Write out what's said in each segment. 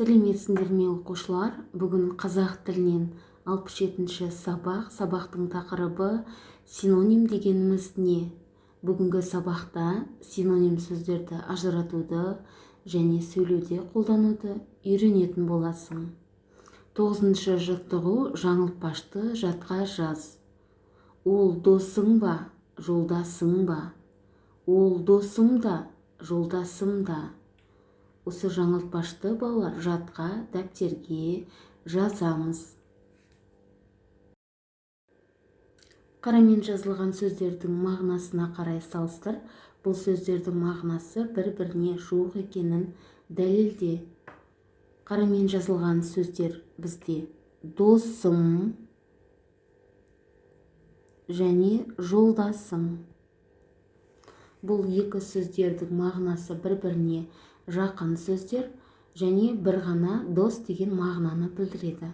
Сәлеметсіңдер ме оқушылар? Бүгін қазақ тілінен 67-ші сабақтың тақырыбы синоним дегеніміз не? Бүгінгі сабақта синоним сөздерді ажыратуды және сөйлеуде қолдануды үйренетін боласың. 9-шы жаттығу жаңылтпашты жадқа жаз. Ол досың ба, жолдасың ба? Ол досым да, жолдасым да. Осы жаңылтпашты балалар жадқа, дәптерге жазамыз. Қарамен жазылған сөздердің мағынасына қарай салыстыр. Бұл сөздердің мағынасы бір-біріне жуық екенін дәлелде. Қарамен жазылған сөздер бізде досым және жолдасым. Бұл екі сөздердің мағынасы бір-біріне жақын сөздер және бір ғана дос деген мағынаны білдіреді.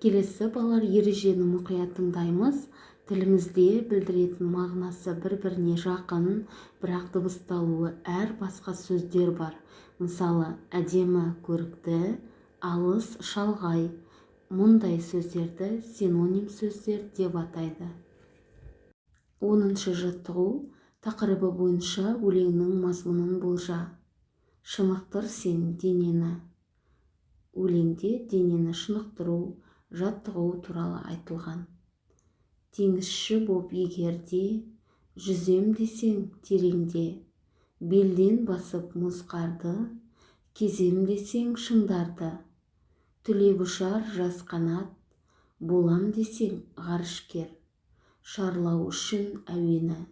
Келесі балалар ережені мұқият тыңдаймыз. Тілімізде білдіретін мағынасы бір-біріне жақын, бірақ дыбысталуы әр басқа сөздер бар. Мысалы, әдемі, көрікті, алыс, шалғай. Мұндай сөздерді синоним сөздер деп атайды. 10-шы жаттығу тақырыбы бойынша өлеңнің мазмұнын болжа. Шынықтыр сен денені. Өлеңде денені шынықтыру, жаттығу туралы айтылған. Теңізші боп егерде, жүзем десең тереңде, белден басып мұз қарды, кезем десең шыңдарды, түлеп ұшар жас қанат, болам десең ғарышкер, шарлау үшін әуені,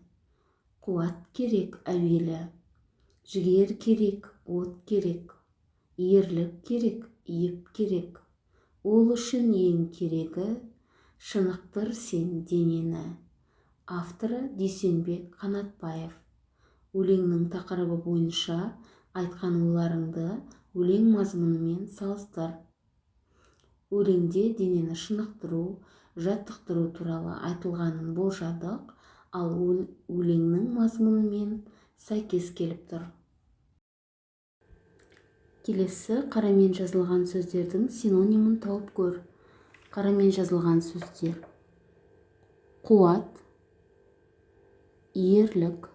қуат керек әуелі, жігер керек, от керек, ерлік керек, еп керек, ол үшін ең керегі, шынықтыр сен денені. Авторы Дүйсенбек Қанатбаев. Өлеңнің тақырыбы бойынша айтқан ойларыңды өлең мазмұнымен салыстыр. Өлеңде денені шынықтыру, жаттықтыру туралы айтылғанын болжадық, ал өлеңнің мазмұнымен сәйкес келіп тұр. Келесі қарамен жазылған сөздердің синонимін тауып көр. Қарамен жазылған сөздер: қуат, ерлік.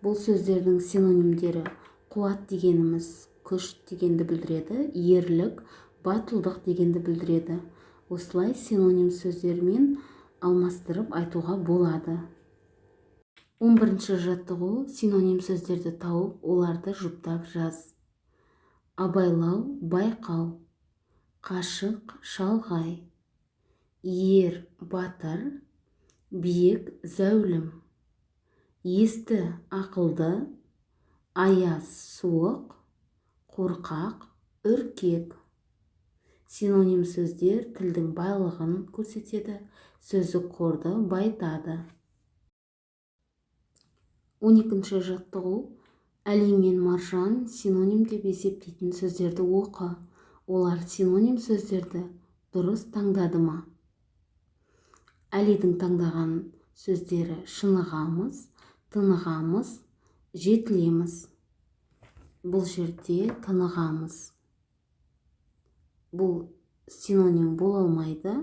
Бұл сөздердің синонимдері: қуат дегеніміз күш дегенді білдіреді, ерлік батылдық дегенді білдіреді. Осылай синоним сөздермен алмастырып айтуға болады. 11-ші жаттығу синоним сөздерді тауып, оларды жұптап жаз. Абайлау, байқау, қашық, шалғай, ер, батыр, биік, зәулім, есті, ақылды, аяз, суық, қорқақ, үркек. Синоним сөздер тілдің байлығын көрсетеді, сөздік қорды байытады. 12-ші жаттығу Әли мен Маржан синоним деп есептейтін сөздерді оқы. Олар синоним сөздерді дұрыс таңдады ма? Әлидің таңдаған сөздері шынығамыз, тынығамыз, жетілеміз. Бұл жерде тынығамыз. Бұл синоним бола алмайды,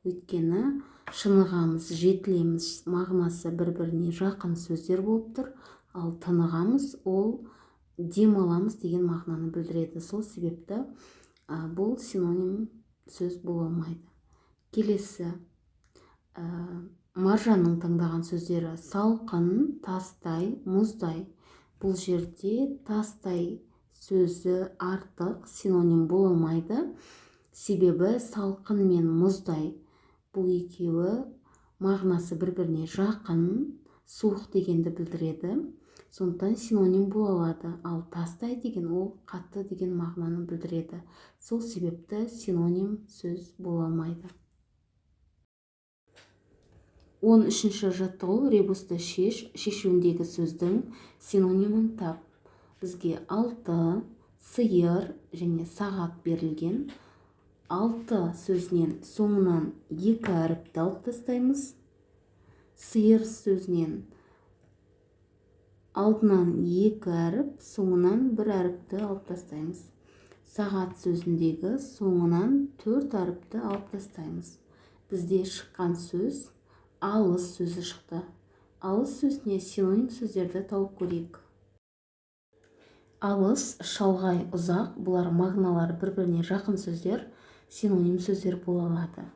өйткені шынығамыз, жетілеміз мағынасы бір-біріне жақын сөздер болып тұр, ал тынығамыз ол демаламыз деген мағынаны білдіреді. Сол себепті бұл синоним сөз бола алмайды. Келесі Маржанның таңдаған сөздері салқын, тастай, мұздай. Бұл жерде тастай сөзі артық, синоним бола алмайды. Себебі салқын мен мұздай бұл екеуі мағынасы бір-біріне жақын, суық дегенді білдіреді. Сондықтан синоним бола алады, ал тастай деген ол қатты деген мағынаны білдіреді. Сол себепті синоним сөз бола алмайды. 13-ші жаттығу ребусты шеш, шешуіндегі сөздің синонимін тап. Бізге алты, сиыр және сағат берілген. Алты сөзінен соңынан екі әріпті алып тастаймыз. Сиыр сөзінен алдынан 2 әріп, соңынан 1 әріпті алып тастаймыз. Сағат сөзіндегі соңынан 4 әріпті алып тастаймыз. Бізде шыққан сөз алыс сөзі шықты. Алыс сөзіне синоним сөздерді тауып көрейік. Алыс, шалғай, ұзақ, бұлар мағыналары бір-біріне жақын сөздер, синоним сөздер бола алады.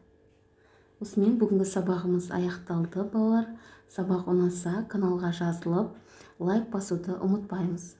Осымен бүгінгі сабағымыз аяқталды, балалар. Сабақ ұнаса, каналға жазылып, лайк басуды ұмытпаймыз.